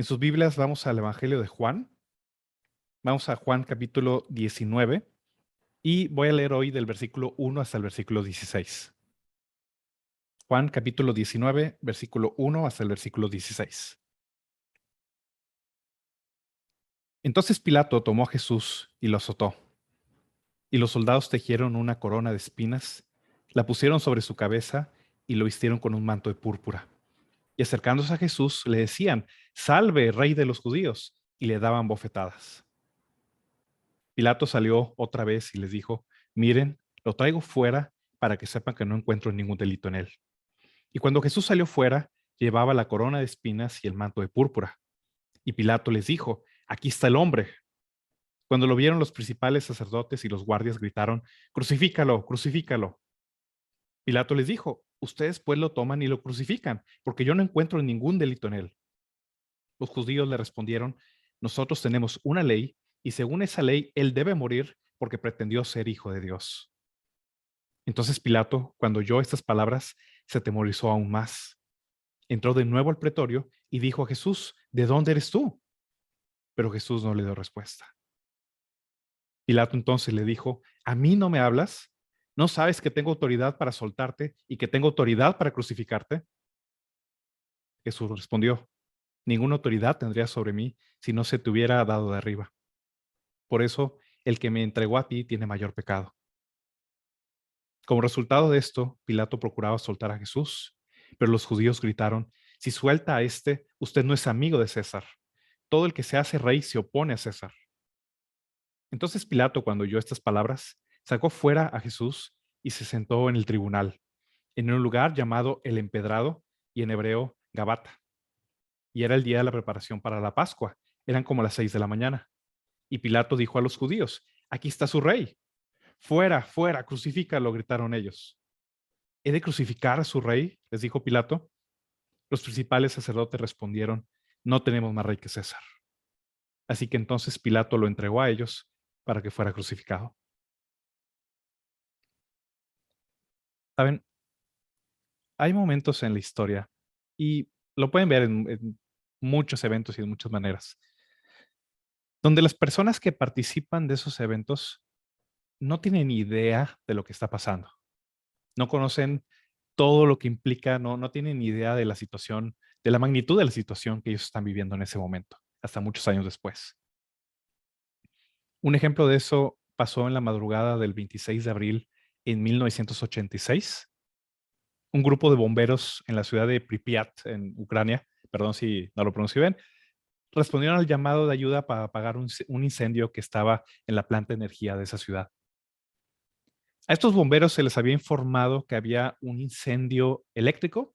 En sus Biblias vamos al Evangelio de Juan. Vamos a Juan capítulo 19 y voy a leer hoy del versículo 1 hasta el versículo 16. Juan capítulo 19, versículo 1 hasta el versículo 16. Entonces Pilato tomó a Jesús y lo azotó, y los soldados tejieron una corona de espinas, la pusieron sobre su cabeza y lo vistieron con un manto de púrpura. Y acercándose a Jesús le decían: «Salve, Rey de los judíos», y le daban bofetadas. Pilato salió otra vez y les dijo: «Miren, lo traigo fuera para que sepan que no encuentro ningún delito en él». Y cuando Jesús salió fuera, llevaba la corona de espinas y el manto de púrpura. Y Pilato les dijo: «Aquí está el hombre». Cuando lo vieron, los principales sacerdotes y los guardias gritaron: «Crucifícalo, crucifícalo». Pilato les dijo: «Ustedes pues lo toman y lo crucifican, porque yo no encuentro ningún delito en él». Los judíos le respondieron: «Nosotros tenemos una ley, y según esa ley él debe morir porque pretendió ser hijo de Dios». Entonces Pilato, cuando oyó estas palabras, se atemorizó aún más. Entró de nuevo al pretorio y dijo a Jesús: «¿De dónde eres tú?». Pero Jesús no le dio respuesta. Pilato entonces le dijo: «¿A mí no me hablas? ¿No sabes que tengo autoridad para soltarte y que tengo autoridad para crucificarte?». Jesús respondió: «Ninguna autoridad tendría sobre mí si no se te hubiera dado de arriba. Por eso, el que me entregó a ti tiene mayor pecado». Como resultado de esto, Pilato procuraba soltar a Jesús, pero los judíos gritaron: «Si suelta a este, usted no es amigo de César. Todo el que se hace rey se opone a César». Entonces Pilato, cuando oyó estas palabras, sacó fuera a Jesús y se sentó en el tribunal, en un lugar llamado El Empedrado, y en hebreo Gabata. Y era el día de la preparación para la Pascua. Eran como las 6 de la mañana. Y Pilato dijo a los judíos: «Aquí está su rey». «Fuera, fuera, crucifícalo», gritaron ellos. «¿He de crucificar a su rey?», les dijo Pilato. Los principales sacerdotes respondieron: «No tenemos más rey que César». Así que entonces Pilato lo entregó a ellos para que fuera crucificado. Saben, hay momentos en la historia, y lo pueden ver en muchos eventos y de muchas maneras, donde las personas que participan de esos eventos no tienen idea de lo que está pasando. No conocen todo lo que implica, no tienen idea de la situación, de la magnitud de la situación que ellos están viviendo en ese momento, hasta muchos años después. Un ejemplo de eso pasó en la madrugada del 26 de abril en 1986. Un grupo de bomberos en la ciudad de Pripyat, en Ucrania, perdón si no lo pronuncio bien, respondieron al llamado de ayuda para apagar un incendio que estaba en la planta de energía de esa ciudad. A estos bomberos se les había informado que había un incendio eléctrico,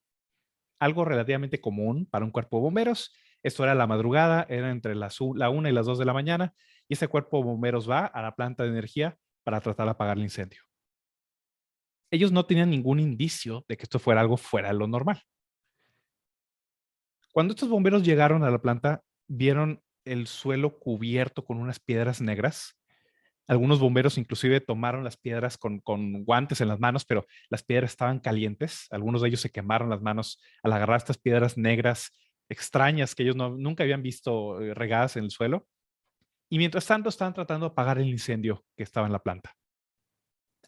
algo relativamente común para un cuerpo de bomberos. Esto era la madrugada, era entre la 1 y las 2 de la mañana, y ese cuerpo de bomberos va a la planta de energía para tratar de apagar el incendio. Ellos no tenían ningún indicio de que esto fuera algo fuera de lo normal. Cuando estos bomberos llegaron a la planta, vieron el suelo cubierto con unas piedras negras. Algunos bomberos inclusive tomaron las piedras con guantes en las manos, pero las piedras estaban calientes. Algunos de ellos se quemaron las manos al agarrar estas piedras negras extrañas que ellos nunca habían visto regadas en el suelo. Y mientras tanto estaban tratando de apagar el incendio que estaba en la planta.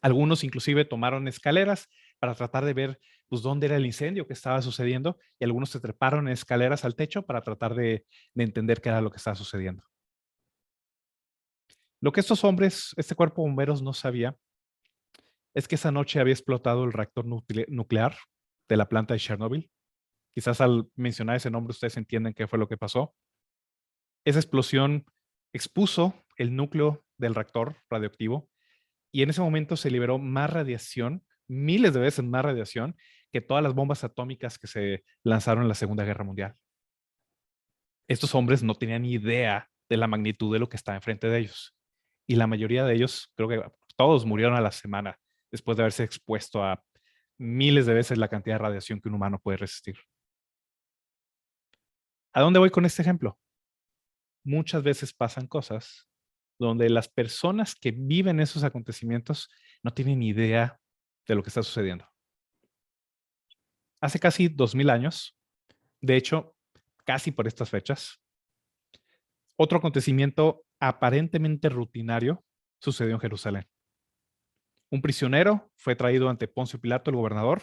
Algunos inclusive tomaron escaleras para tratar de ver pues, dónde era el incendio que estaba sucediendo, y algunos se treparon en escaleras al techo para tratar de entender qué era lo que estaba sucediendo. Lo que estos hombres, este cuerpo de bomberos no sabía, es que esa noche había explotado el reactor nuclear de la planta de Chernobyl. Quizás al mencionar ese nombre ustedes entienden qué fue lo que pasó. Esa explosión expuso el núcleo del reactor radioactivo, y en ese momento se liberó más radiación, miles de veces más radiación, que todas las bombas atómicas que se lanzaron en la Segunda Guerra Mundial. Estos hombres no tenían ni idea de la magnitud de lo que estaba enfrente de ellos. Y la mayoría de ellos, creo que todos murieron a la semana después de haberse expuesto a miles de veces la cantidad de radiación que un humano puede resistir. ¿A dónde voy con este ejemplo? Muchas veces pasan cosas donde las personas que viven esos acontecimientos no tienen ni idea de lo que está sucediendo. Hace casi 2000 años, de hecho, casi por estas fechas, Otro acontecimiento aparentemente rutinario sucedió en Jerusalén. Un prisionero fue traído ante Poncio Pilato, el gobernador,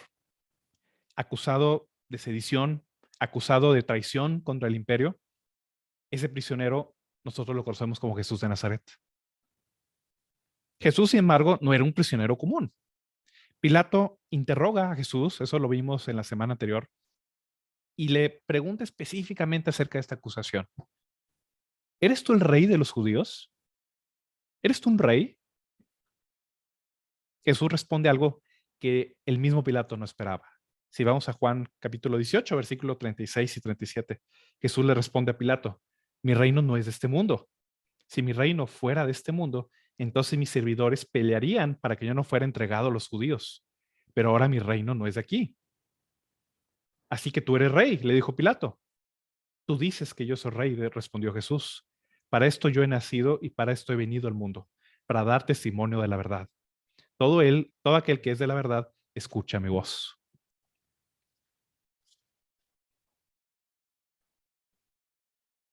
acusado de sedición, acusado de traición contra el imperio. Ese prisionero nosotros lo conocemos como Jesús de Nazaret. Jesús, sin embargo, no era un prisionero común. Pilato interroga a Jesús, eso lo vimos en la semana anterior, y le pregunta específicamente acerca de esta acusación. ¿Eres tú el rey de los judíos? ¿Eres tú un rey? Jesús responde algo que el mismo Pilato no esperaba. Si vamos a Juan capítulo 18, versículo 36 y 37, Jesús le responde a Pilato, mi reino no es de este mundo. Si mi reino fuera de este mundo, entonces mis servidores pelearían para que yo no fuera entregado a los judíos. Pero ahora mi reino no es de aquí. Así que tú eres rey, le dijo Pilato. Tú dices que yo soy rey, respondió Jesús. Para esto yo he nacido y para esto he venido al mundo, para dar testimonio de la verdad. Todo aquel que es de la verdad, escucha mi voz.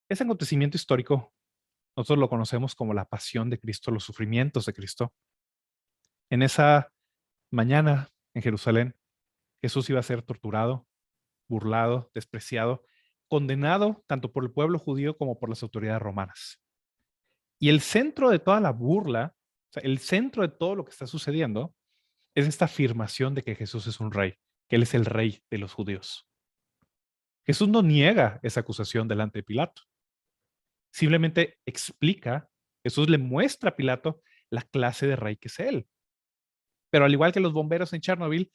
Ese acontecimiento histórico, nosotros lo conocemos como la pasión de Cristo, los sufrimientos de Cristo. En esa mañana en Jerusalén, Jesús iba a ser torturado, burlado, despreciado, condenado tanto por el pueblo judío como por las autoridades romanas. Y el centro de toda la burla, o sea, el centro de todo lo que está sucediendo, es esta afirmación de que Jesús es un rey, que Él es el rey de los judíos. Jesús no niega esa acusación delante de Pilato. Simplemente explica, Jesús le muestra a Pilato la clase de rey que es Él. Pero al igual que los bomberos en Chernobyl,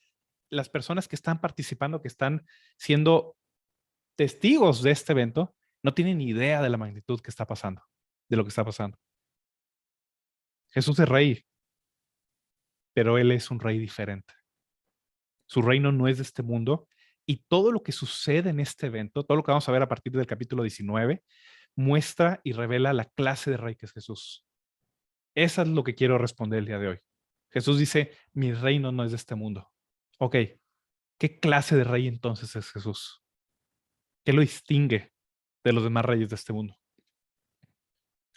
las personas que están participando, que están siendo testigos de este evento, no tienen ni idea de la magnitud que está pasando, de lo que está pasando. Jesús es rey, pero Él es un rey diferente. Su reino no es de este mundo y todo lo que sucede en este evento, todo lo que vamos a ver a partir del capítulo 19, muestra y revela la clase de rey que es Jesús. Eso es lo que quiero responder el día de hoy. Jesús dice, mi reino no es de este mundo. Ok, ¿qué clase de rey entonces es Jesús? ¿Qué lo distingue de los demás reyes de este mundo?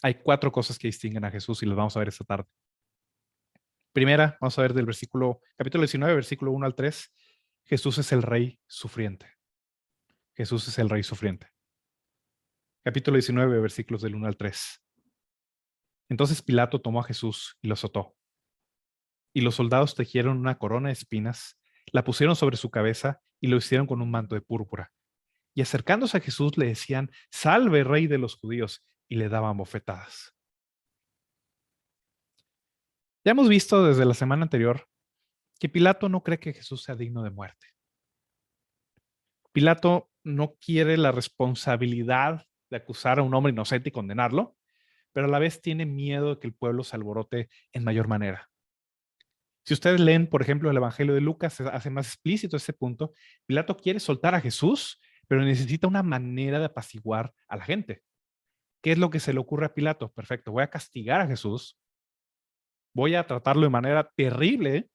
Hay 4 cosas que distinguen a Jesús y las vamos a ver esta tarde. Primera, vamos a ver del capítulo 19, versículo 1 al 3. Jesús es el rey sufriente. Jesús es el rey sufriente. Capítulo 19, versículos del 1 al 3. Entonces Pilato tomó a Jesús y lo azotó. Y los soldados tejieron una corona de espinas, la pusieron sobre su cabeza y lo hicieron con un manto de púrpura. Y acercándose a Jesús le decían, salve, rey de los judíos, y le daban bofetadas. Ya hemos visto desde la semana anterior que Pilato no cree que Jesús sea digno de muerte. Pilato no quiere la responsabilidad de acusar a un hombre inocente y condenarlo, pero a la vez tiene miedo de que el pueblo se alborote en mayor manera. Si ustedes leen, por ejemplo, el Evangelio de Lucas, se hace más explícito ese punto. Pilato quiere soltar a Jesús, pero necesita una manera de apaciguar a la gente. ¿Qué es lo que se le ocurre a Pilato? Perfecto, voy a castigar a Jesús, voy a tratarlo de manera terrible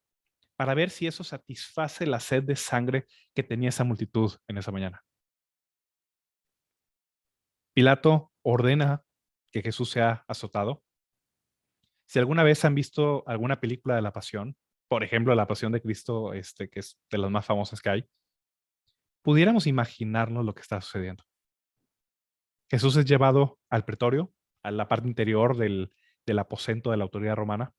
para ver si eso satisface la sed de sangre que tenía esa multitud en esa mañana. Pilato ordena que Jesús sea azotado. Si alguna vez han visto alguna película de la Pasión, por ejemplo, La Pasión de Cristo, que es de las más famosas que hay, pudiéramos imaginarnos lo que está sucediendo. Jesús es llevado al pretorio, a la parte interior del aposento de la autoridad romana.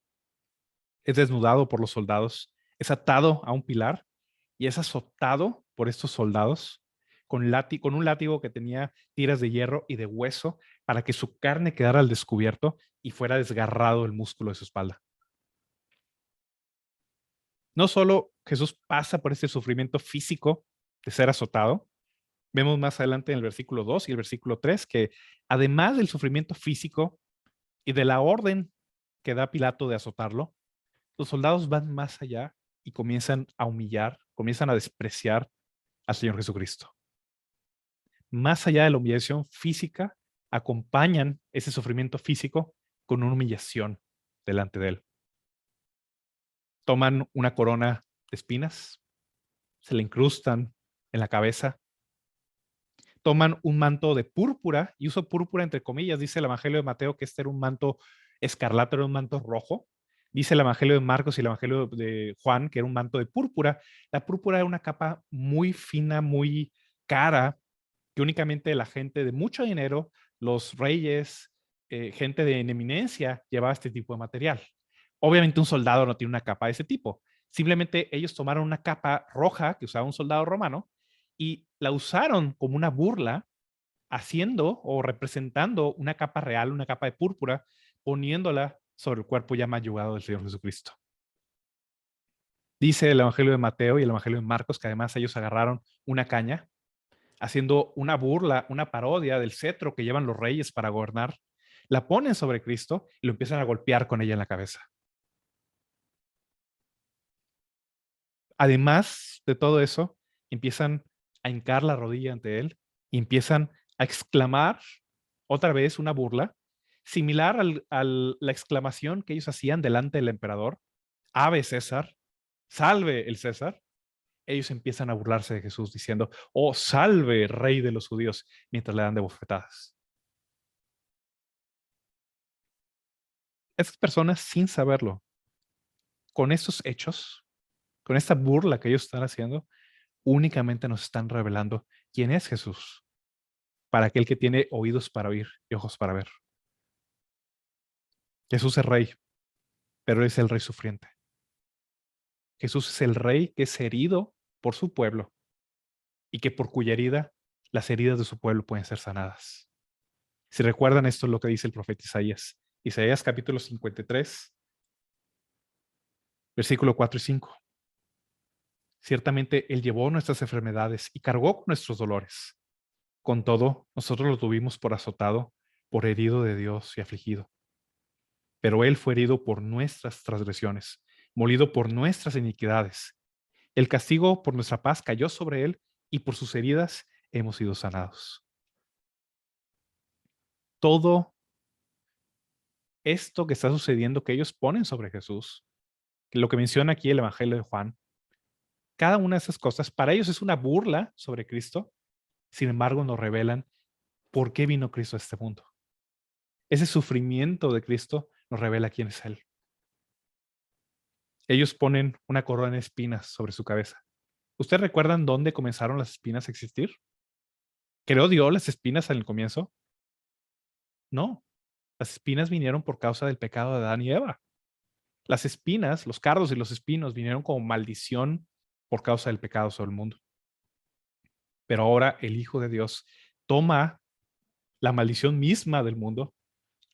Es desnudado por los soldados, es atado a un pilar y es azotado por estos soldados con un látigo que tenía tiras de hierro y de hueso para que su carne quedara al descubierto y fuera desgarrado el músculo de su espalda. No solo Jesús pasa por este sufrimiento físico de ser azotado, vemos más adelante en el versículo 2 y el versículo 3 que además del sufrimiento físico y de la orden que da Pilato de azotarlo, los soldados van más allá y comienzan a humillar, comienzan a despreciar al Señor Jesucristo. Más allá de la humillación física, acompañan ese sufrimiento físico con una humillación delante de Él. Toman una corona de espinas, se le incrustan en la cabeza, Toman un manto de púrpura, y uso púrpura entre comillas, dice el Evangelio de Mateo que este era un manto escarlata, era un manto rojo. Dice el Evangelio de Marcos y el Evangelio de Juan que era un manto de púrpura. La púrpura era una capa muy fina, muy cara, que únicamente la gente de mucho dinero, los reyes, gente de eminencia, llevaba este tipo de material. Obviamente un soldado no tiene una capa de ese tipo. Simplemente ellos tomaron una capa roja que usaba un soldado romano y la usaron como una burla, haciendo o representando una capa real, una capa de púrpura, poniéndola sobre el cuerpo ya mayugado del Señor Jesucristo. Dice el Evangelio de Mateo y el Evangelio de Marcos que además ellos agarraron una caña, haciendo una burla, una parodia del cetro que llevan los reyes para gobernar, la ponen sobre Cristo y lo empiezan a golpear con ella en la cabeza. Además de todo eso, empiezan a hincar la rodilla ante él y empiezan a exclamar otra vez una burla, similar a la exclamación que ellos hacían delante del emperador, Ave César, salve el César. Ellos empiezan a burlarse de Jesús diciendo, oh, salve, rey de los judíos, mientras le dan de bofetadas. Estas personas, sin saberlo, con estos hechos, con esta burla que ellos están haciendo, únicamente nos están revelando quién es Jesús, para aquel que tiene oídos para oír y ojos para ver. Jesús es rey, pero es el rey sufriente. Jesús es el rey que es herido por su pueblo y que por cuya herida las heridas de su pueblo pueden ser sanadas. Si recuerdan, esto es lo que dice el profeta Isaías. Isaías capítulo 53, versículo 4 y 5. Ciertamente Él llevó nuestras enfermedades y cargó con nuestros dolores. Con todo, nosotros lo tuvimos por azotado, por herido de Dios y afligido. Pero Él fue herido por nuestras transgresiones, molido por nuestras iniquidades. El castigo por nuestra paz cayó sobre Él y por sus heridas hemos sido sanados. Todo esto que está sucediendo que ellos ponen sobre Jesús, lo que menciona aquí el Evangelio de Juan, cada una de esas cosas para ellos es una burla sobre Cristo, sin embargo nos revelan por qué vino Cristo a este mundo. Ese sufrimiento de Cristo nos revela quién es Él. Ellos ponen una corona de espinas sobre su cabeza. ¿Ustedes recuerdan dónde comenzaron las espinas a existir? ¿Creó Dios las espinas en el comienzo? No. Las espinas vinieron por causa del pecado de Adán y Eva. Las espinas, los cardos y los espinos vinieron como maldición por causa del pecado sobre el mundo. Pero ahora el Hijo de Dios toma la maldición misma del mundo,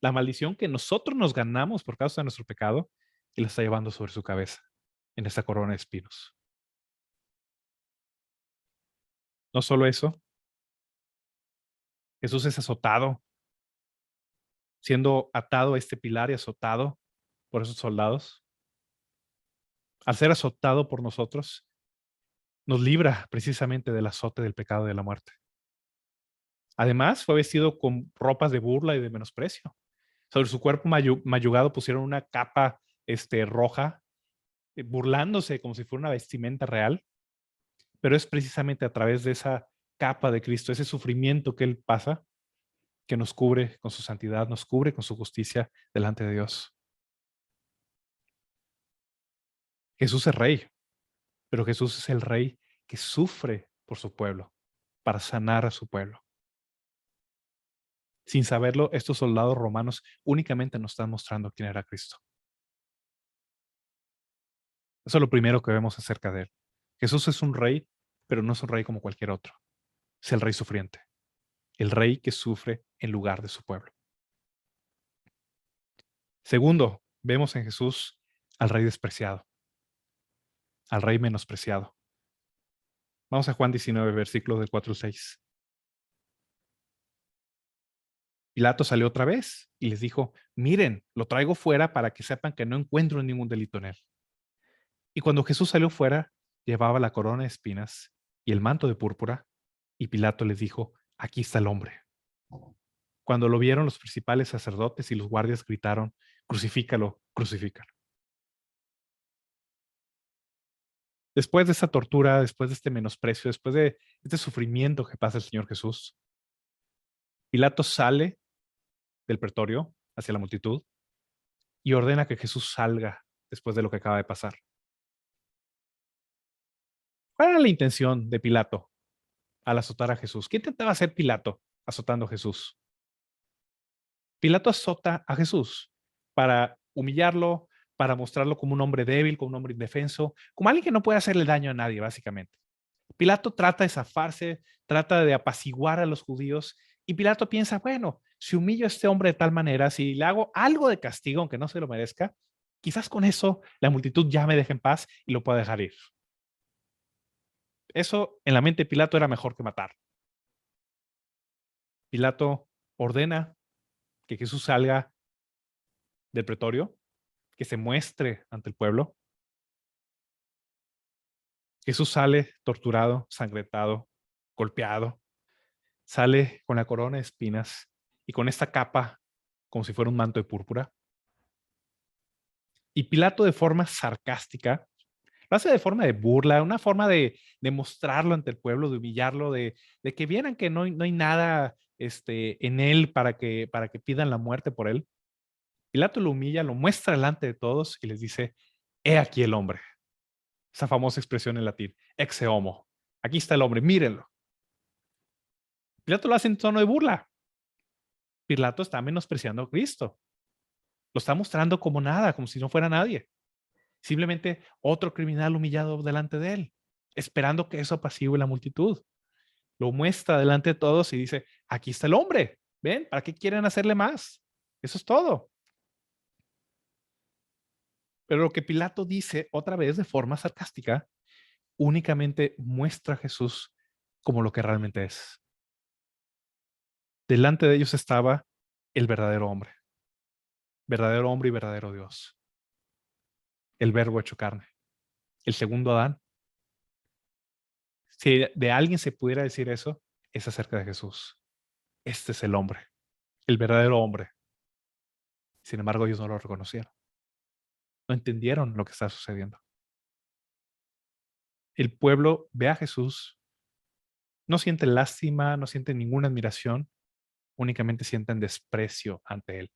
la maldición que nosotros nos ganamos por causa de nuestro pecado, y la está llevando sobre su cabeza en esta corona de espinos. No solo eso, Jesús es azotado, siendo atado a este pilar y azotado por esos soldados. Al ser azotado por nosotros, nos libra precisamente del azote del pecado y de la muerte. Además, fue vestido con ropas de burla y de menosprecio. Sobre su cuerpo mayugado pusieron una capa roja, burlándose como si fuera una vestimenta real, pero es precisamente a través de esa capa de Cristo, ese sufrimiento que Él pasa, que nos cubre con su santidad, nos cubre con su justicia delante de Dios. Jesús es rey, pero Jesús es el rey que sufre por su pueblo, para sanar a su pueblo. Sin saberlo, estos soldados romanos únicamente nos están mostrando quién era Cristo. Eso es lo primero que vemos acerca de él. Jesús es un rey, pero no es un rey como cualquier otro. Es el rey sufriente, el rey que sufre en lugar de su pueblo. Segundo, vemos en Jesús al rey despreciado, al rey menospreciado. Vamos a Juan 19, versículos del 4 al 6. Pilato salió otra vez y les dijo, miren, lo traigo fuera para que sepan que no encuentro ningún delito en él. Y cuando Jesús salió fuera, llevaba la corona de espinas y el manto de púrpura, y Pilato les dijo, aquí está el hombre. Cuando lo vieron los principales sacerdotes y los guardias gritaron, crucifícalo, crucifícalo. Después de esa tortura, después de este menosprecio, después de este sufrimiento que pasa el Señor Jesús, Pilato sale del pretorio hacia la multitud y ordena que Jesús salga después de lo que acaba de pasar. ¿Cuál era la intención de Pilato al azotar a Jesús? ¿Qué intentaba hacer Pilato azotando a Jesús? Pilato azota a Jesús para humillarlo, para mostrarlo como un hombre débil, como un hombre indefenso, como alguien que no puede hacerle daño a nadie, básicamente. Pilato trata de zafarse, trata de apaciguar a los judíos, y Pilato piensa, bueno, si humillo a este hombre de tal manera, si le hago algo de castigo, aunque no se lo merezca, quizás con eso la multitud ya me deje en paz y lo pueda dejar ir. Eso en la mente de Pilato era mejor que matar. Pilato ordena que Jesús salga del pretorio, que se muestre ante el pueblo. Jesús sale torturado, sangrentado, golpeado, sale con la corona de espinas y con esta capa como si fuera un manto de púrpura. Y Pilato de forma sarcástica, lo hace de forma de burla, una forma de mostrarlo ante el pueblo, de humillarlo, de que vieran que no hay nada en él para que pidan la muerte por él. Pilato lo humilla, lo muestra delante de todos y les dice, he aquí el hombre. Esa famosa expresión en latín, exe homo. Aquí está el hombre, mírenlo. Pilato lo hace en tono de burla. Pilato está menospreciando a Cristo. Lo está mostrando como nada, como si no fuera nadie. Simplemente otro criminal humillado delante de él, esperando que eso apacigüe la multitud. Lo muestra delante de todos y dice, aquí está el hombre. ¿Ven? ¿Para qué quieren hacerle más? Eso es todo. Pero lo que Pilato dice otra vez de forma sarcástica únicamente muestra a Jesús como lo que realmente es. Delante de ellos estaba el verdadero hombre y verdadero Dios, el verbo hecho carne, el segundo Adán. Si de alguien se pudiera decir eso, es acerca de Jesús. Este es el hombre, el verdadero hombre. Sin embargo, ellos no lo reconocieron, no entendieron lo que está sucediendo. El pueblo ve a Jesús, no siente lástima, no siente ninguna admiración, únicamente sienten desprecio ante él.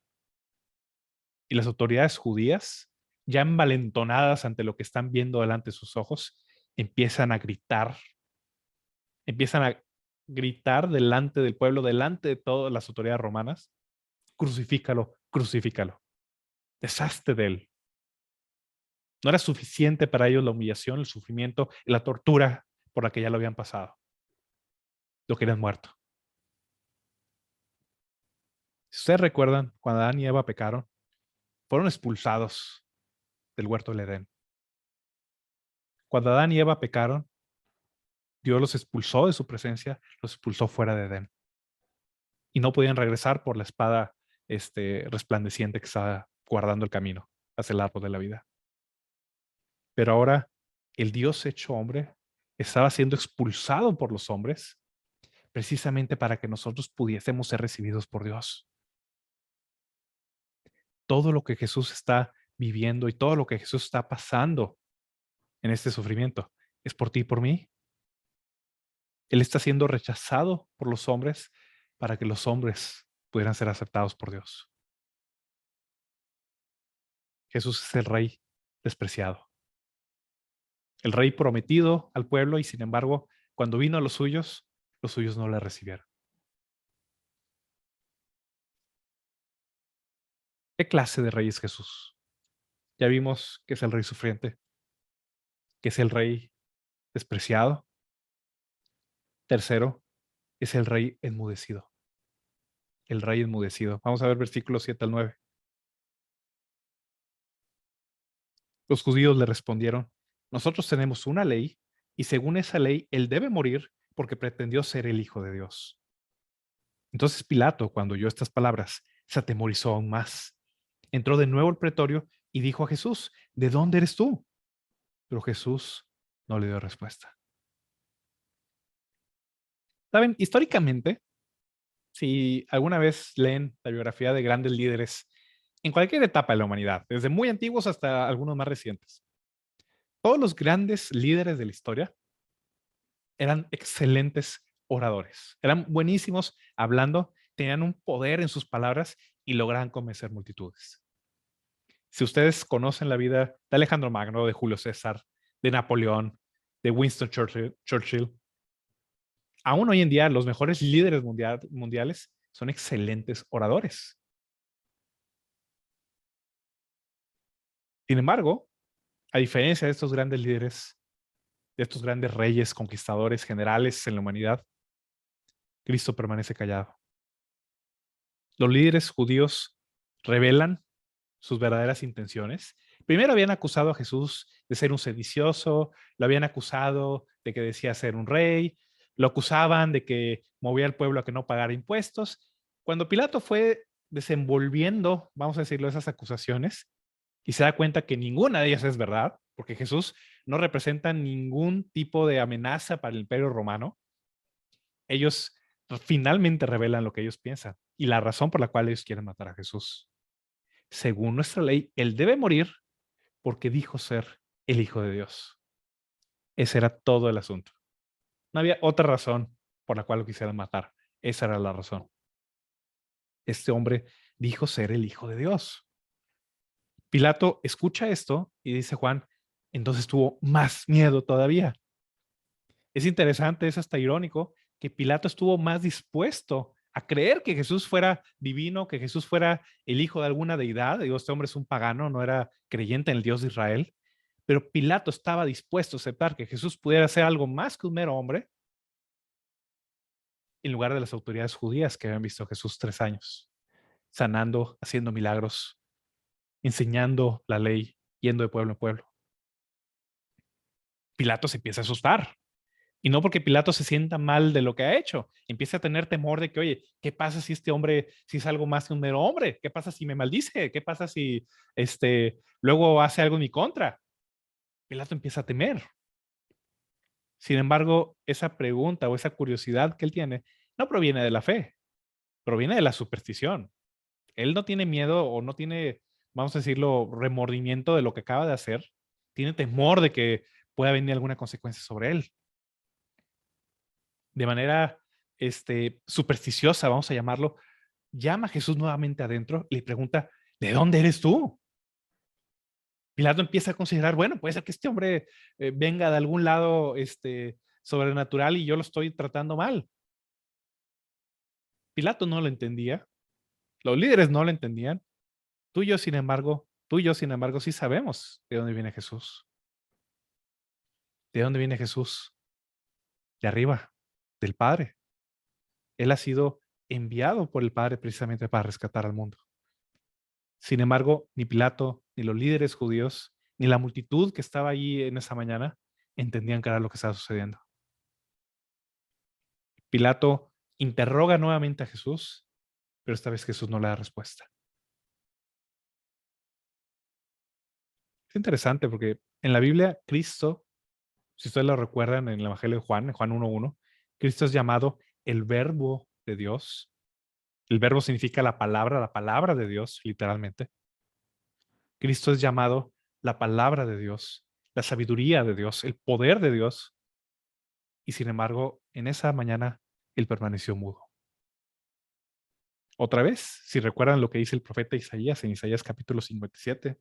Y las autoridades judías, ya envalentonadas ante lo que están viendo delante de sus ojos, empiezan a gritar delante del pueblo, delante de todas las autoridades romanas, crucifícalo, crucifícalo, deshazte de él. No era suficiente para ellos la humillación, el sufrimiento y la tortura por la que ya lo habían pasado. Lo querían muerto. Si ustedes recuerdan, cuando Adán y Eva pecaron, fueron expulsados del huerto del Edén. Cuando Adán y Eva pecaron, Dios los expulsó de su presencia, los expulsó fuera de Edén. Y no podían regresar por la espada resplandeciente que estaba guardando el camino hacia el árbol de la vida. Pero ahora el Dios hecho hombre estaba siendo expulsado por los hombres precisamente para que nosotros pudiésemos ser recibidos por Dios. Todo lo que Jesús está viviendo y todo lo que Jesús está pasando en este sufrimiento es por ti y por mí. Él está siendo rechazado por los hombres para que los hombres pudieran ser aceptados por Dios. Jesús es el rey despreciado, el rey prometido al pueblo y sin embargo, cuando vino a los suyos no le recibieron. ¿Qué clase de rey es Jesús? Ya vimos que es el rey sufriente, que es el rey despreciado. Tercero, es el rey enmudecido. El rey enmudecido. Vamos a ver versículos 7 al 9. Los judíos le respondieron, nosotros tenemos una ley y según esa ley él debe morir porque pretendió ser el Hijo de Dios. Entonces Pilato, cuando oyó estas palabras, se atemorizó aún más. Entró de nuevo al pretorio y dijo a Jesús, ¿de dónde eres tú? Pero Jesús no le dio respuesta. Saben, históricamente, si alguna vez leen la biografía de grandes líderes en cualquier etapa de la humanidad, desde muy antiguos hasta algunos más recientes, Todos los grandes líderes de la historia eran excelentes oradores, eran buenísimos hablando, tenían un poder en sus palabras y lograban convencer multitudes. Si ustedes conocen la vida de Alejandro Magno, de Julio César, de Napoleón, de Winston Churchill, aún hoy en día los mejores líderes mundiales son excelentes oradores. Sin embargo, a diferencia de estos grandes líderes, de estos grandes reyes, conquistadores, generales en la humanidad, Cristo permanece callado. Los líderes judíos revelan sus verdaderas intenciones. Primero habían acusado a Jesús de ser un sedicioso, lo habían acusado de que decía ser un rey, lo acusaban de que movía al pueblo a que no pagara impuestos. Cuando Pilato fue desenvolviendo, vamos a decirlo, esas acusaciones, y se da cuenta que ninguna de ellas es verdad, porque Jesús no representa ningún tipo de amenaza para el imperio romano, ellos finalmente revelan lo que ellos piensan y la razón por la cual ellos quieren matar a Jesús. Según nuestra ley, él debe morir porque dijo ser el Hijo de Dios. Ese era todo el asunto. No había otra razón por la cual lo quisieran matar. Esa era la razón. Este hombre dijo ser el Hijo de Dios. Pilato escucha esto y dice Juan, entonces tuvo más miedo todavía. Es interesante, es hasta irónico, que Pilato estuvo más dispuesto a creer que Jesús fuera divino, que Jesús fuera el hijo de alguna deidad. Digo, este hombre es un pagano, no era creyente en el Dios de Israel, pero Pilato estaba dispuesto a aceptar que Jesús pudiera ser algo más que un mero hombre en lugar de las autoridades judías que habían visto a Jesús 3 años, sanando, haciendo milagros, enseñando la ley, yendo de pueblo en pueblo. Pilato se empieza a asustar. Y no porque Pilato se sienta mal de lo que ha hecho, empieza a tener temor de que, oye, ¿qué pasa si este hombre, si es algo más que un mero hombre? ¿Qué pasa si me maldice? ¿Qué pasa si luego hace algo en mi contra? Pilato empieza a temer. Sin embargo, esa pregunta o esa curiosidad que él tiene no proviene de la fe, proviene de la superstición. Él no tiene miedo o no tiene, vamos a decirlo, remordimiento de lo que acaba de hacer. Tiene temor de que pueda venir alguna consecuencia sobre él. De manera supersticiosa, vamos a llamarlo, llama a Jesús nuevamente adentro y le pregunta, ¿de dónde eres tú? Pilato empieza a considerar, bueno, puede ser que este hombre venga de algún lado sobrenatural y yo lo estoy tratando mal. Pilato no lo entendía, los líderes no lo entendían. Tú y yo, sin embargo, sí sabemos de dónde viene Jesús. ¿De dónde viene Jesús? De arriba, del Padre. Él ha sido enviado por el Padre precisamente para rescatar al mundo. Sin embargo, ni Pilato, ni los líderes judíos, ni la multitud que estaba allí en esa mañana entendían qué era lo que estaba sucediendo. Pilato interroga nuevamente a Jesús, pero esta vez Jesús no le da respuesta. Es interesante porque en la Biblia, Cristo, si ustedes lo recuerdan en el Evangelio de Juan, en Juan 1:1, Cristo es llamado el Verbo de Dios. El verbo significa la palabra de Dios, literalmente. Cristo es llamado la palabra de Dios, la sabiduría de Dios, el poder de Dios. Y sin embargo, en esa mañana, él permaneció mudo. Otra vez, si recuerdan lo que dice el profeta Isaías en Isaías capítulo 57,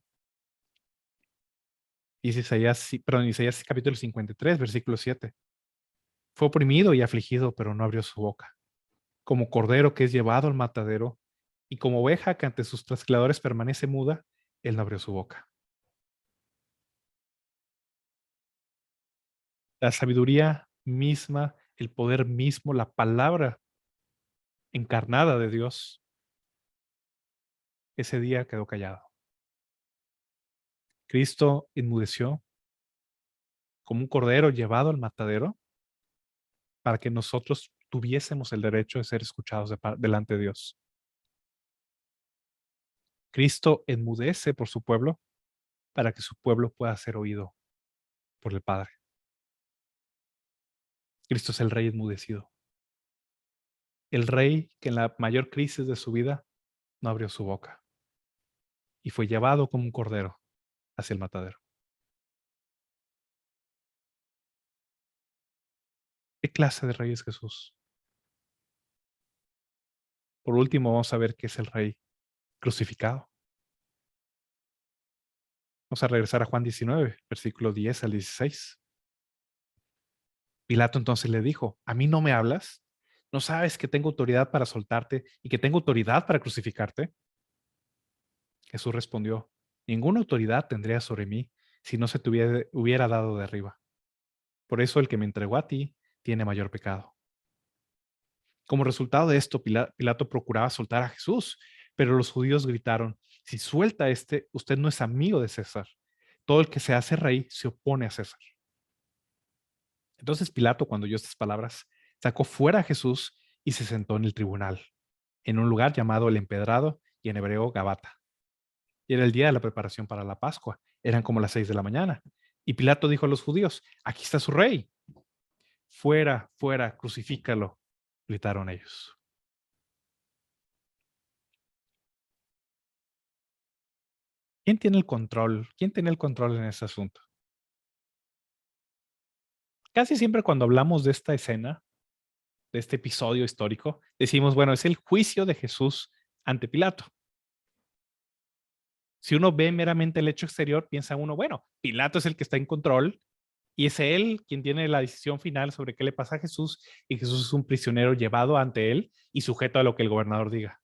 dice Isaías capítulo 53, versículo 7. Fue oprimido y afligido, pero no abrió su boca. Como cordero que es llevado al matadero, y como oveja que ante sus trasquiladores permanece muda, él no abrió su boca. La sabiduría misma, el poder mismo, la palabra encarnada de Dios, ese día quedó callado. Cristo enmudeció como un cordero llevado al matadero para que nosotros tuviésemos el derecho de ser escuchados delante de Dios. Cristo enmudece por su pueblo para que su pueblo pueda ser oído por el Padre. Cristo es el rey enmudecido. El rey que en la mayor crisis de su vida no abrió su boca y fue llevado como un cordero hacia el matadero. ¿Qué clase de rey es Jesús? Por último, vamos a ver qué es el rey crucificado. Vamos a regresar a Juan 19, versículo 10 al 16. Pilato entonces le dijo, ¿a mí no me hablas? ¿No sabes que tengo autoridad para soltarte y que tengo autoridad para crucificarte? Jesús respondió, ninguna autoridad tendría sobre mí si no se te hubiera dado de arriba. Por eso el que me entregó a ti tiene mayor pecado. Como resultado de esto, Pilato procuraba soltar a Jesús, pero los judíos gritaron, si suelta a este, usted no es amigo de César. Todo el que se hace rey se opone a César. Entonces Pilato, cuando oyó estas palabras, sacó fuera a Jesús y se sentó en el tribunal, en un lugar llamado el Empedrado y en hebreo Gabata. Y era el día de la preparación para la Pascua. Eran como las 6 de la mañana. Y Pilato dijo a los judíos, aquí está su rey. Fuera, fuera, crucifícalo, gritaron ellos. ¿Quién tiene el control? ¿Quién tiene el control en este asunto? Casi siempre cuando hablamos de esta escena, de este episodio histórico, decimos, bueno, es el juicio de Jesús ante Pilato. Si uno ve meramente el hecho exterior, piensa uno, bueno, Pilato es el que está en control y es él quien tiene la decisión final sobre qué le pasa a Jesús y Jesús es un prisionero llevado ante él y sujeto a lo que el gobernador diga.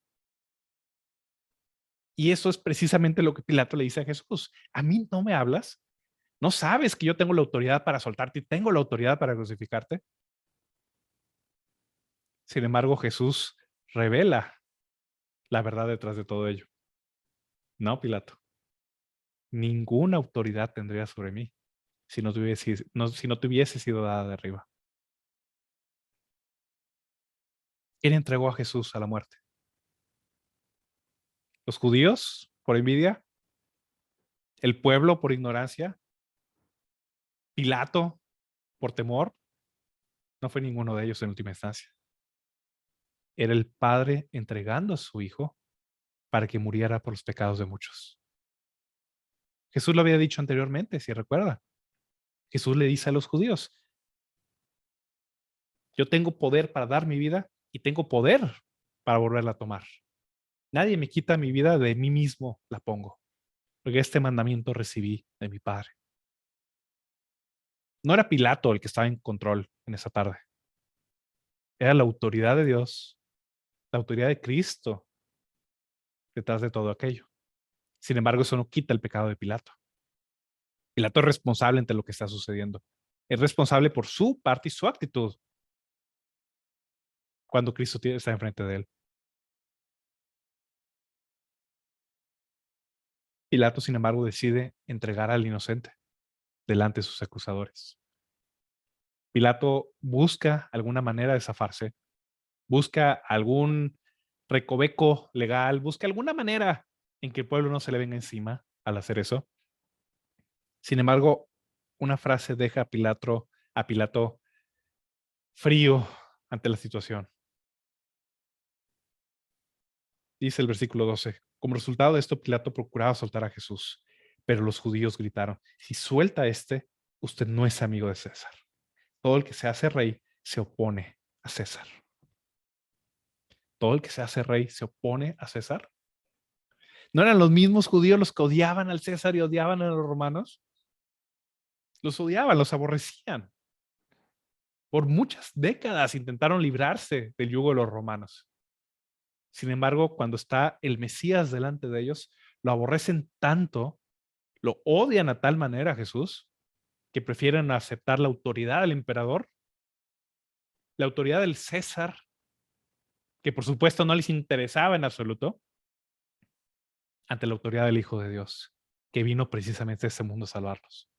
Y eso es precisamente lo que Pilato le dice a Jesús. A mí no me hablas. ¿No sabes que yo tengo la autoridad para soltarte y tengo la autoridad para crucificarte? Sin embargo, Jesús revela la verdad detrás de todo ello. No, Pilato. Ninguna autoridad tendría sobre mí si no te hubiese sido dada de arriba. ¿Quién entregó a Jesús a la muerte? ¿Los judíos por envidia? ¿El pueblo por ignorancia? ¿Pilato por temor? No fue ninguno de ellos en última instancia. Era el Padre entregando a su Hijo para que muriera por los pecados de muchos. Jesús lo había dicho anteriormente, si recuerda. Jesús le dice a los judíos, yo tengo poder para dar mi vida y tengo poder para volverla a tomar. Nadie me quita mi vida, de mí mismo la pongo, porque este mandamiento recibí de mi Padre. No era Pilato el que estaba en control en esa tarde. Era la autoridad de Dios, la autoridad de Cristo detrás de todo aquello. Sin embargo, eso no quita el pecado de Pilato. Pilato es responsable ante lo que está sucediendo. Es responsable por su parte y su actitud cuando Cristo está enfrente de él. Pilato, sin embargo, decide entregar al inocente delante de sus acusadores. Pilato busca alguna manera de zafarse, busca algún recoveco legal, busca alguna manera en que el pueblo no se le venga encima al hacer eso. Sin embargo, una frase deja a Pilato frío ante la situación. Dice el versículo 12, como resultado de esto, Pilato procuraba soltar a Jesús, pero los judíos gritaron, si suelta a este, usted no es amigo de César. Todo el que se hace rey se opone a César. Todo el que se hace rey se opone a César. ¿No eran los mismos judíos los que odiaban al César y odiaban a los romanos? Los odiaban, los aborrecían. Por muchas décadas intentaron librarse del yugo de los romanos. Sin embargo, cuando está el Mesías delante de ellos, lo aborrecen tanto, lo odian a tal manera a Jesús, que prefieren aceptar la autoridad del emperador, la autoridad del César, que por supuesto no les interesaba en absoluto, ante la autoridad del Hijo de Dios, que vino precisamente a este mundo a salvarlos.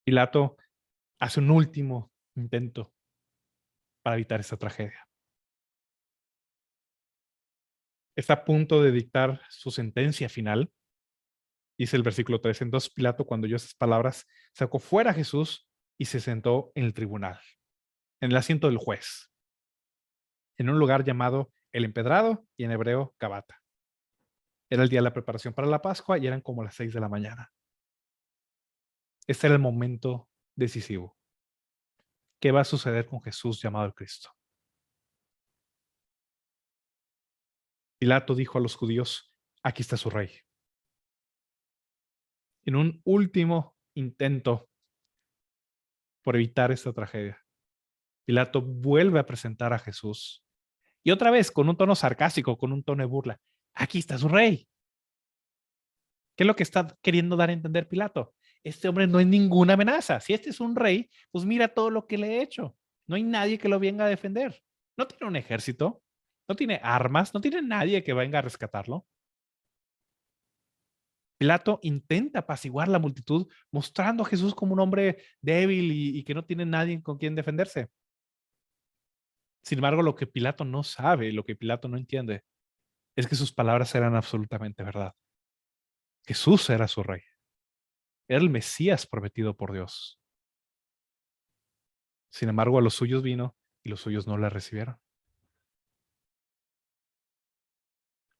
Pilato hace un último intento para evitar esta tragedia. Está a punto de dictar su sentencia final. Dice el versículo 3. Entonces Pilato, cuando oyó esas palabras, sacó fuera a Jesús y se sentó en el tribunal, en el asiento del juez, en un lugar llamado el Empedrado y en hebreo Gabata. Era el día de la preparación para la Pascua y eran como las 6 de la mañana. Este era el momento decisivo. ¿Qué va a suceder con Jesús llamado el Cristo? Pilato dijo a los judíos, aquí está su rey. En un último intento por evitar esta tragedia, Pilato vuelve a presentar a Jesús y otra vez con un tono sarcástico, con un tono de burla. Aquí está su rey. ¿Qué es lo que está queriendo dar a entender Pilato? Este hombre no es ninguna amenaza. Si este es un rey, pues mira todo lo que le he hecho. No hay nadie que lo venga a defender. No tiene un ejército, no tiene armas, no tiene nadie que venga a rescatarlo. Pilato intenta apaciguar la multitud mostrando a Jesús como un hombre débil y que no tiene nadie con quien defenderse. Sin embargo, lo que Pilato no sabe, lo que Pilato no entiende, es que sus palabras eran absolutamente verdad. Jesús era su rey. Era el Mesías prometido por Dios. Sin embargo, a los suyos vino y los suyos no le recibieron.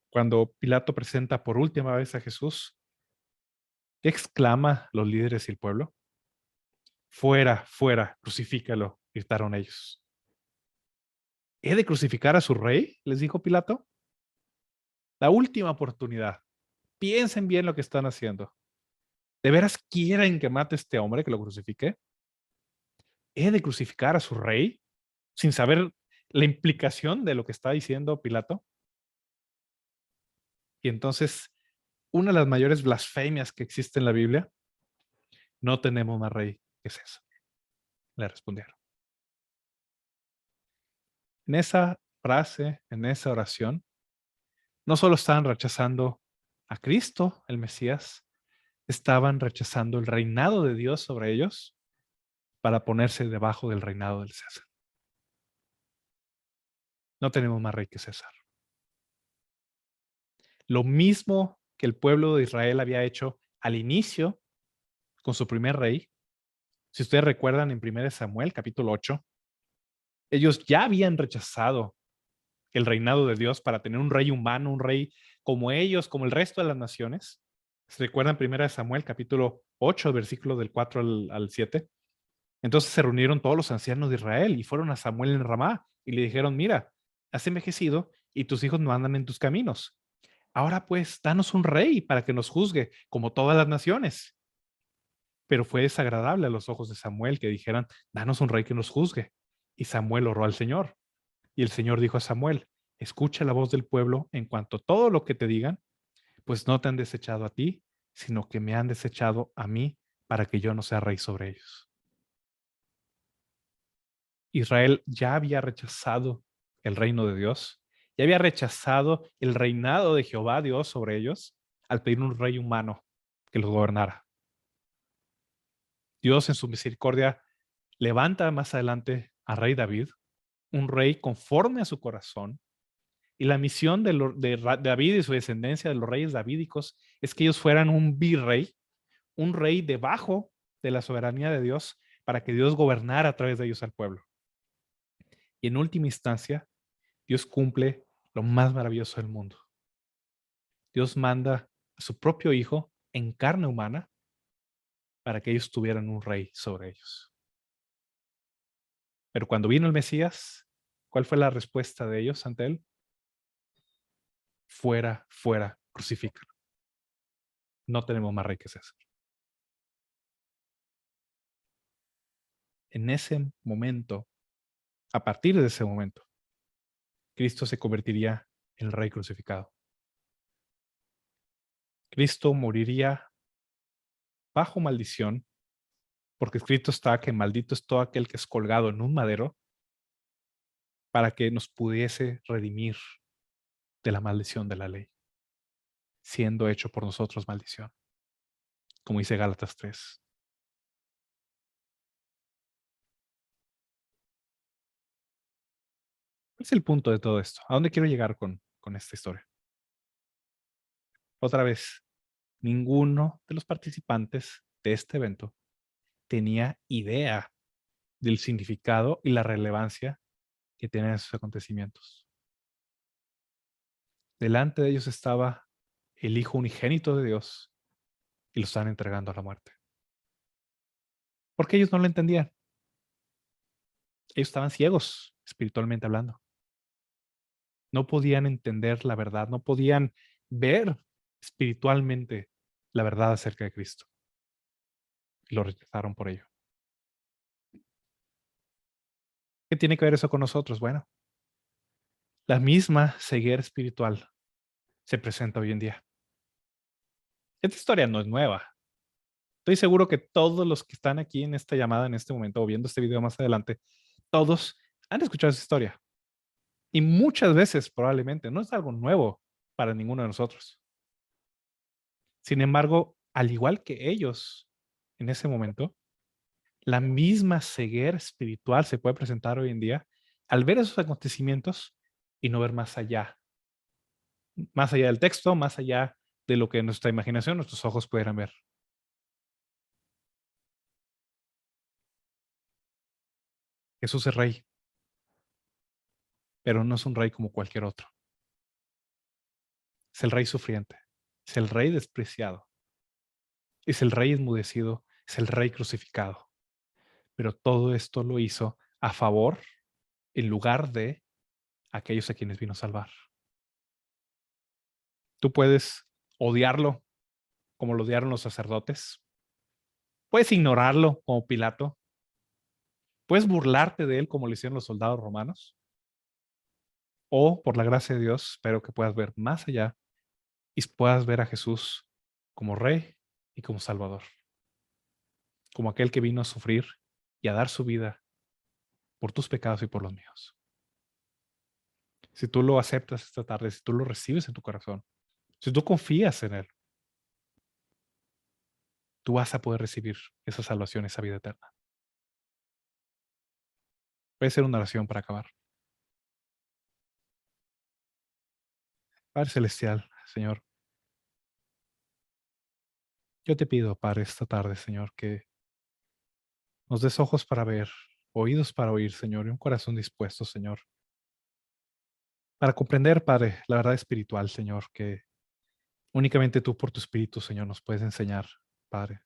Cuando Pilato presenta por última vez a Jesús, ¿qué exclama los líderes y el pueblo? Fuera, fuera, crucifícalo, gritaron ellos. ¿He de crucificar a su rey? Les dijo Pilato. La última oportunidad. Piensen bien lo que están haciendo. ¿De veras quieren que mate a este hombre, que lo crucifique? ¿He de crucificar a su rey? Sin saber la implicación de lo que está diciendo Pilato. Y entonces, una de las mayores blasfemias que existe en la Biblia, no tenemos más rey que César, le respondieron. En esa frase, en esa oración, no solo estaban rechazando a Cristo, el Mesías, estaban rechazando el reinado de Dios sobre ellos para ponerse debajo del reinado del César. No tenemos más rey que César. Lo mismo que el pueblo de Israel había hecho al inicio con su primer rey. Si ustedes recuerdan en 1 Samuel, capítulo 8, ellos ya habían rechazado el reinado de Dios para tener un rey humano, un rey como ellos, como el resto de las naciones. ¿Se recuerdan 1 Samuel, capítulo 8, versículos del 4 al 7? Entonces se reunieron todos los ancianos de Israel y fueron a Samuel en Ramá y le dijeron, mira, has envejecido y tus hijos no andan en tus caminos. Ahora pues, danos un rey para que nos juzgue, como todas las naciones. Pero fue desagradable a los ojos de Samuel que dijeran, danos un rey que nos juzgue. Y Samuel oró al Señor. Y el Señor dijo a Samuel, escucha la voz del pueblo en cuanto a todo lo que te digan, pues no te han desechado a ti, sino que me han desechado a mí para que yo no sea rey sobre ellos. Israel ya había rechazado el reino de Dios, ya había rechazado el reinado de Jehová Dios sobre ellos al pedir un rey humano que los gobernara. Dios en su misericordia levanta más adelante a rey David, un rey conforme a su corazón, y la misión de David y su descendencia, de los reyes davídicos, es que ellos fueran un virrey, un rey debajo de la soberanía de Dios, para que Dios gobernara a través de ellos al pueblo. Y en última instancia, Dios cumple lo más maravilloso del mundo. Dios manda a su propio Hijo en carne humana para que ellos tuvieran un rey sobre ellos. Pero cuando vino el Mesías, ¿cuál fue la respuesta de ellos ante él? Fuera, fuera, crucifícalo. No tenemos más rey que César. En ese momento, a partir de ese momento, Cristo se convertiría en el rey crucificado. Cristo moriría bajo maldición, porque escrito está que maldito es todo aquel que es colgado en un madero, para que nos pudiese redimir de la maldición de la ley, siendo hecho por nosotros maldición, como dice Gálatas 3. ¿Cuál es el punto de todo esto? ¿A dónde quiero llegar con esta historia? Otra vez, ninguno de los participantes de este evento tenía idea del significado y la relevancia que tienen esos acontecimientos. Delante de ellos estaba el Hijo unigénito de Dios y lo están entregando a la muerte. porque ellos no lo entendían. Ellos estaban ciegos, espiritualmente hablando. No podían entender la verdad, no podían ver espiritualmente la verdad acerca de Cristo. Y lo rechazaron por ello. ¿Qué tiene que ver eso con nosotros? Bueno, la misma ceguera espiritual se presenta hoy en día. Esta historia no es nueva. Estoy seguro que todos los que están aquí en esta llamada en este momento o viendo este video más adelante, todos han escuchado esa historia. Y muchas veces probablemente no es algo nuevo para ninguno de nosotros. Sin embargo, al igual que ellos en ese momento, la misma ceguera espiritual se puede presentar hoy en día al ver esos acontecimientos y no ver más allá del texto, más allá de lo que nuestra imaginación, nuestros ojos pudieran ver. Jesús es rey, pero no es un rey como cualquier otro. Es el rey sufriente, es el rey despreciado, es el rey enmudecido, es el rey crucificado. Pero todo esto lo hizo a favor, en lugar de aquellos a quienes vino a salvar. Tú puedes odiarlo como lo odiaron los sacerdotes. Puedes ignorarlo como Pilato. Puedes burlarte de él como lo hicieron los soldados romanos. O, por la gracia de Dios, espero que puedas ver más allá y puedas ver a Jesús como Rey y como Salvador. Como aquel que vino a sufrir y a dar su vida por tus pecados y por los míos. Si tú lo aceptas esta tarde, si tú lo recibes en tu corazón, si tú confías en Él, tú vas a poder recibir esa salvación, esa vida eterna. Voy a hacer una oración para acabar. Padre Celestial, Señor, yo te pido, Padre, esta tarde, Señor, que nos des ojos para ver, oídos para oír, Señor, y un corazón dispuesto, Señor, para comprender, Padre, la verdad espiritual, Señor, que únicamente tú por tu Espíritu, Señor, nos puedes enseñar, Padre.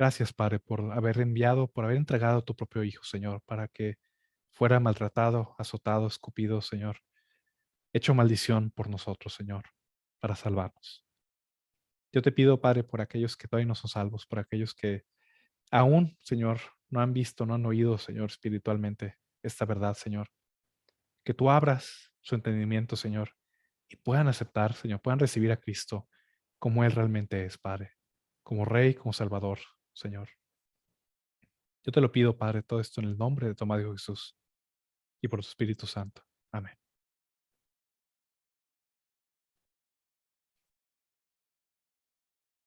Gracias, Padre, por haber enviado, por haber entregado a tu propio Hijo, Señor, para que fuera maltratado, azotado, escupido, Señor, hecho maldición por nosotros, Señor, para salvarnos. Yo te pido, Padre, por aquellos que todavía no son salvos, por aquellos que aún, Señor, no han visto, no han oído, Señor, espiritualmente esta verdad, Señor. Que tú abras su entendimiento, Señor, y puedan aceptar, Señor, puedan recibir a Cristo como Él realmente es, Padre, como Rey, como Salvador, Señor. Yo te lo pido, Padre, todo esto en el nombre de tu amado Hijo Jesús y por tu Espíritu Santo. Amén.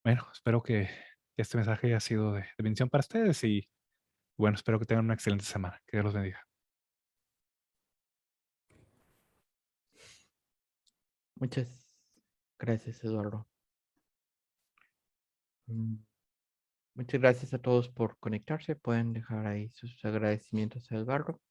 Bueno, espero que este mensaje haya sido de bendición para ustedes y bueno, espero que tengan una excelente semana. Que Dios los bendiga. Muchas gracias, Eduardo. Mm, Muchas gracias a todos por conectarse. Pueden dejar ahí sus agradecimientos a Eduardo.